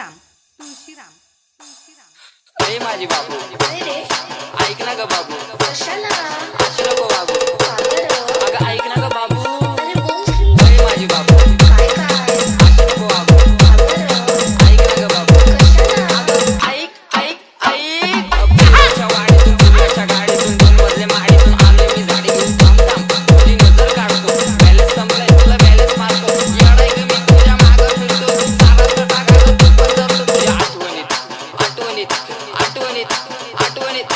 तुळशीराम तुळशीराम तुळशीराम। अरे माझी बाबू, अरे रे, ऐक ना ग बाबू, कशाला? असं नको बाबू, का बरं? अगं ऐक ना ग बाबू, अरे बोल की. अरे माझी बाबू, काय? असं नको बाबू, का बरं? ऐक ना ग बाबू, कशाला? ऐक ऐक ऐक। फुलाच्या वाडीतून फुलाच्या गाडीतून 2 मजले माडीतून आलोय मी झाडी घेऊन थांब थांब, तुझी नजर काढतो, बॅलन्स संपलाय तुला बॅलन्स मारतो, येडाय ग मी तुझ्या मागं फिरतो, सारा तटा घालतो तू पण जमतो तुझ्या आठवणीत आठवणीत आठवणीत आठवणीत।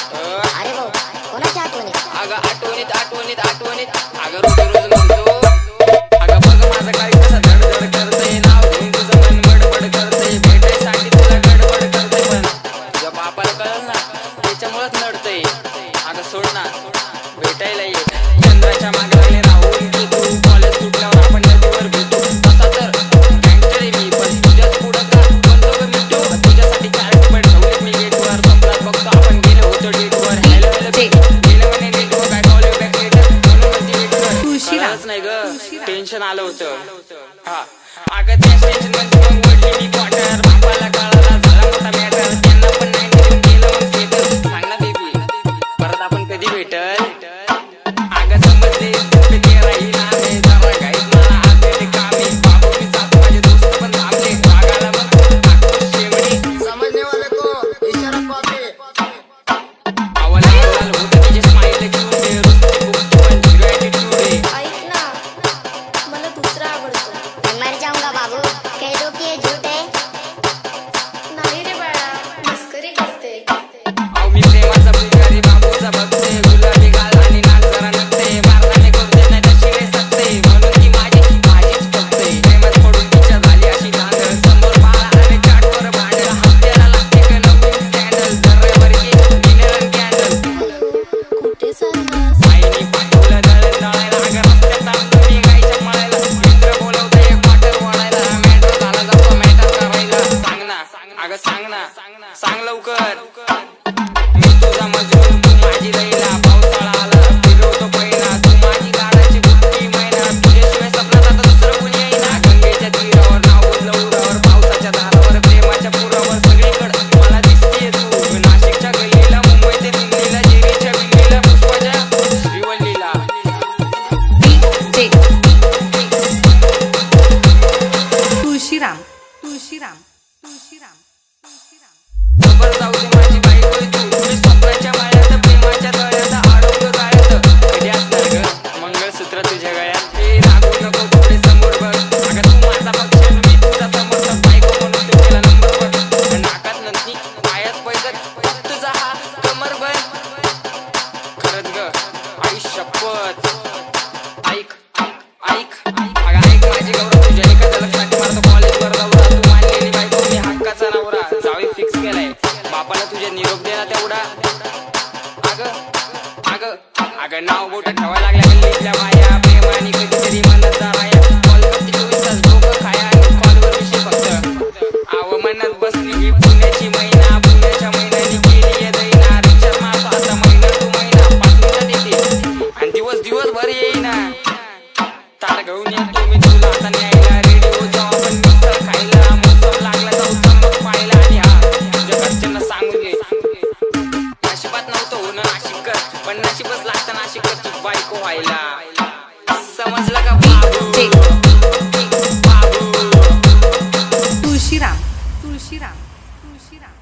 अरे भाऊ, कोणाच्या आठवणीत? अगं आठवणीत आठवणीत आठवणीत, अगं रोज रोज म्हणतो, अगं बघ माझं काय कसं धडधड करतंय, नाव घेऊन तुझं मन बडबड करतंय, भेटायसाठी तुला गडबड करतंय, पण तुझ्या बापाला कळलं ना त्याच्यामुळेच नडतंय। अगं सोड ना, भेटायला ये, चंद्राच्या मागे लागले राहून की तू, कॉलेज सुटल्यावर आपण नदीवर भेटू, तसा तर गँगस्टर आहे मी, पण तुझ्याच पुढं का बनतो ग मिठू, तुझ्यासाठी कॅरेट पण ठेवले मी गेटवर, संपलात बघतो आपण गेलो होतो डेटवर, हॅलो हॅलो गेलं म्हणे डेटवर, काय कॉल बॅक लेटर म्हणून ती वेट कर, कळलंच नाही ग, टेन्शन आलं होतं। हा अगं त्या टेन्शन मध्ये मग ओढली मी क्वार्टर, बापाला कळाला झाला मोठा मॅटर, त्यांना पण नाही निघून गेलं मग सेटल, सांग ना बेबी परत आपण कधी भेटल, अगं समजले तुझे ते राहील आम्ही, जरा गाईत मला हात देते कामी, बाबू मी जातो माझे दोस्त पण थांबले, रागाला मग टाकतो शेवटी, समझने वाले को इशारा कॉपी। आवाज लाल होतं तिचे स्माईल क्यूट, रुसते बुकची पण झिरो ॲटिट्यूड आहे। ऐक ना, मला दुसरा आवडतो। मैं मर जाऊंगा बाबू, कह दो कि ये झूठ है। नाही रे बाळा, मस्करी करते। अहो मी प्रेमाचा पुजारी बाबूचा भक्ते, गुलाबी गाल आणि नाक जरा नकते, मारताना करते नाही तर शिळे सकते, म्हणून ती माझीच बघते, प्रेमात पडून तिच्या झाली अशी धांदळ, समोर पाला आणि चाटवर भांडळ, हत्याला लागते का नवीन सॅन्डल, दर्यावरची डिनर कॅन्डल, कुठे चाललास? आईने पाठवलं दळण दळायला, अगं रस्त्यात थांबतो मी गाईच्या मळायला, मित्र बोलवतं एक क्वार्टर वाढायला, मॅटर झाला जातो मॅटर करायला, सांग ना अगं सांग ना, सांग लवकर, मी तुझा मजनू तू माझी लैला, पावसाळा आला फिरवतो पहिला, तू माझी गाडाची बुट्टी मैना, तुझ्याशिवाय सपनात आता दुसरं कुणी येईना, गंगेच्या तीरावर नाव लवरावर, पावसाच्या धारावर प्रेमाच्या पुरावर, सगळीकडं मला दिसतेय तू, नाशिकच्या गल्लीला, मुंबईच्या दिल्लीला, जेरीच्या विल्लीला, पुष्पाच्या श्रीवल्लीला, तुळशीराम तुळशीराम तुळशीराम तुळशीराम। जबर जाऊ दे माझी बायको तू, तुझी स्वप्नाच्या माळ्यात प्रेमाच्या तळ्यात अडवतो गाळ्यात, कधी असणार ग मंगळसूत्र तुझ्या गळ्यात, हे रागू नको पुढे समोर बघ, अगं तू माझा पक्ष मी तुझा समर्थक, बायको म्हणून तू केला नंबर बघ, नाकात नंदी पायात पैजत तुझा हा कमर बन, खरंच ग आई शपथ, ऐक ऐक अगं ऐक माझी गौरव, तुझ्या एका झलकसाठी मारतो कॉलेजवर दौरा, तू मानलेली बायको मी हक्काचा नवरा, जावी फिक्स केलाय, बापाला तुझ्या निरोप देना तेवढा, अगं अगं अगं नाव बोट ठेवायला लागल्या गल्लीतल्या बाया, प्रेमाने कधीतरी मनात जाया, कॉल करते 24 तास डोकं खाया, आणि कॉलवर विषय फक्त आव म्हणत बसली ही पुण्याची मैना, पुण्याच्या मैनानी केली आहे दैना, रिचार्ज मारतो आता महिना तू महिना 5 मिनिटात येते, आणि दिवसभर येईना, तार घेऊन येतो मी तुला आता न्यायला, रेडिओ जाऊ आपण मिसळ खायला, मोसम लागला जाऊ चमक पाहायला, आणि हा तुझ्या घरच्यांना सांगू दे, नशिबात नव्हतं होणं नाशिककर, पण नशीबच लागतं नाशिकरची बायको व्हायला, समजलं का बाबू बाबू। तुळशीराम तुळशीराम तुळशीराम।